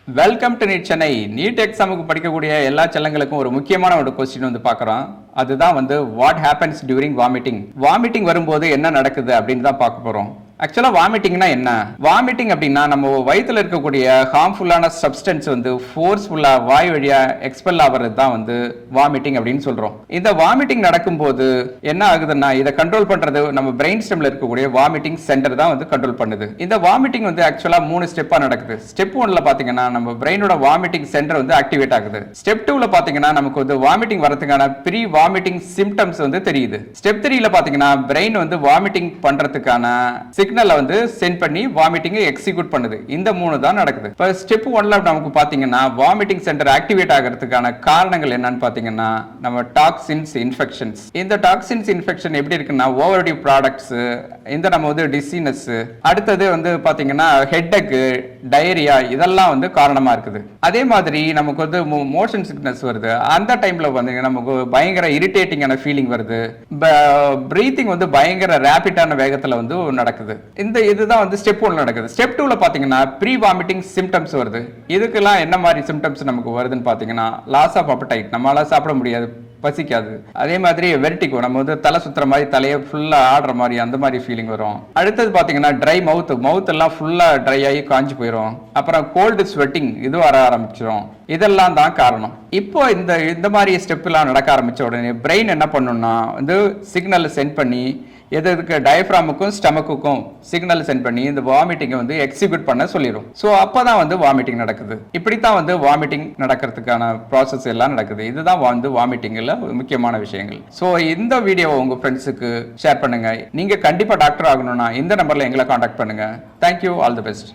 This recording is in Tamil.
Welcome to NEET Chennai. NEET எக்ஸாமுக்கு படிக்கக்கூடிய எல்லா செல்லங்களுக்கும் ஒரு முக்கியமான ஒரு கொஸ்டின் வந்து பார்க்குறோம். அதுதான் வந்து what happens during vomiting. Vomiting வரும்போது என்ன நடக்குது அப்படின்னு தான் பார்க்க போகிறோம். ஆக்சுவலாக வாமிட்டிங்னா என்ன? வாமிட்டிங் அப்படின்னா நம்ம வயிற்றில் இருக்கக்கூடிய ஹார்ம்ஃபுல்லான சப்ஸ்டன்ஸ் வந்து ஃபோர்ஸ்ஃபுல்லாக வாய் வழியாக எக்ஸ்பெல் ஆகிறது தான் வந்து வாமிட்டிங் அப்படின்னு சொல்கிறோம். இந்த வாமிட்டிங் நடக்கும்போது என்ன ஆகுதுன்னா, இதை கண்ட்ரோல் பண்ணுறது நம்ம பிரெயின் ஸ்டெம்ல இருக்கக்கூடிய வாமிட்டிங் சென்டர் தான் வந்து கண்ட்ரோல் பண்ணுது. இந்த வாமிட்டிங் வந்து ஆக்சுவலாக 3 ஸ்டெப்பாக நடக்குது. ஸ்டெப் 1ல பார்த்தீங்கன்னா நம்ம பிரெயினோட வாமிட்டிங் சென்டர் வந்து ஆக்டிவேட் ஆகுது. ஸ்டெப் 2ல பார்த்தீங்கன்னா நமக்கு வந்து வாமிட்டிங் வரதுக்கான ப்ரீ வாமிட்டிங் சிம்டம்ஸ் வந்து தெரியுது. ஸ்டெப் 3ல பார்த்தீங்கன்னா பிரெயின் வந்து வாமிட்டிங் பண்றதுக்கான சிக்னலை வந்து சென்ட் பண்ணி வாமிட்டிங் எக்ஸிக்யூட் பண்ணுது. இந்த 3 தான் நடக்குது. இப்போ ஸ்டெப் 1ல நமக்கு பாத்தீங்கன்னா வாமிட்டிங் சென்டர் ஆக்டிவேட் ஆகிறதுக்கான காரணங்கள் என்னன்னு பாத்தீங்கன்னா நம்ம டாக்ஸின்ஸ் இன்ஃபெக்ஷன்ஸ். இந்த டாக்ஸின்ஸ் இன்ஃபெக்ஷன் எப்படி இருக்குன்னா ஓவர்டிவ் ப்ராடக்ட்ஸ், இந்த நம்ம வந்து டிசீனஸ், அடுத்தது வந்து பாத்தீங்கன்னா ஹெட்டேக், டயரியா இதெல்லாம் வந்து காரணமா இருக்குது. அதே மாதிரி நமக்கு வந்து மோஷன் சிக்னஸ் வருது. அந்த டைம்ல வந்து நமக்கு பயங்கர இரிட்டேட்டிங்கான ஃபீலிங் வருது. பிரீத்திங் வந்து பயங்கர ரேபிடான வேகத்துல வந்து நடக்குது. இந்த இதுதான் வந்து ஸ்டெப் 1 நடக்குது. ஸ்டெப் 2ல பாத்தீங்கன்னா ப்ரீ வாமிட்டிங் சிம்டம்ஸ் வருது. இதுக்கெல்லாம் என்ன மாதிரி சிம்டம்ஸ் நமக்கு வருதுன்னு பாத்தீங்கன்னா லாஸ் ஆஃப் அப்படைட், நம்மளால சாப்பிட முடியாது, பசிக்காது. அதே மாதிரி வெர்டிகோ, நம்ம வந்து தலை சுத்துற மாதிரி தலையை ஃபுல்லா ஆடுற மாதிரி அந்த மாதிரி ஃபீலிங் வரும். அடுத்தது பாத்தீங்கன்னா ட்ரை மவுத் எல்லாம் ஃபுல்லா ட்ரை ஆகி காஞ்சி போயிடும். அப்புறம் கோல்டு ஸ்வெட்டிங் இது வர ஆரம்பிச்சிடும். இதெல்லாம் தான் காரணம். இப்போ இந்த மாதிரி ஸ்டெப் எல்லாம் நடக்க ஆரம்பிச்ச உடனே பிரெயின் என்ன பண்ணும்னா வந்து சிக்னல் சென்ட் பண்ணி எதுக்கு டயஃப்ராமுக்கும் ஸ்டமக்குக்கும் சிக்னல் சென்ட் பண்ணி இந்த வாமிட்டிங்கை வந்து எக்ஸிக்யூட் பண்ண சொல்லிடும். ஸோ அப்பதான் வந்து வாமிட்டிங் நடக்குது. இப்படித்தான் வந்து வாமிட்டிங் நடக்கிறதுக்கான ப்ராசஸ் எல்லாம் நடக்குது. இதுதான் வந்து வாமிட்டிங்ல முக்கியமான விஷயங்கள். ஸோ இந்த வீடியோவை உங்க ஃப்ரெண்ட்ஸுக்கு ஷேர் பண்ணுங்க. நீங்க கண்டிப்பா டாக்டர் ஆகணும்னா இந்த நம்பர்ல எங்களை காண்டாக்ட் பண்ணுங்க. Thank you, all the best.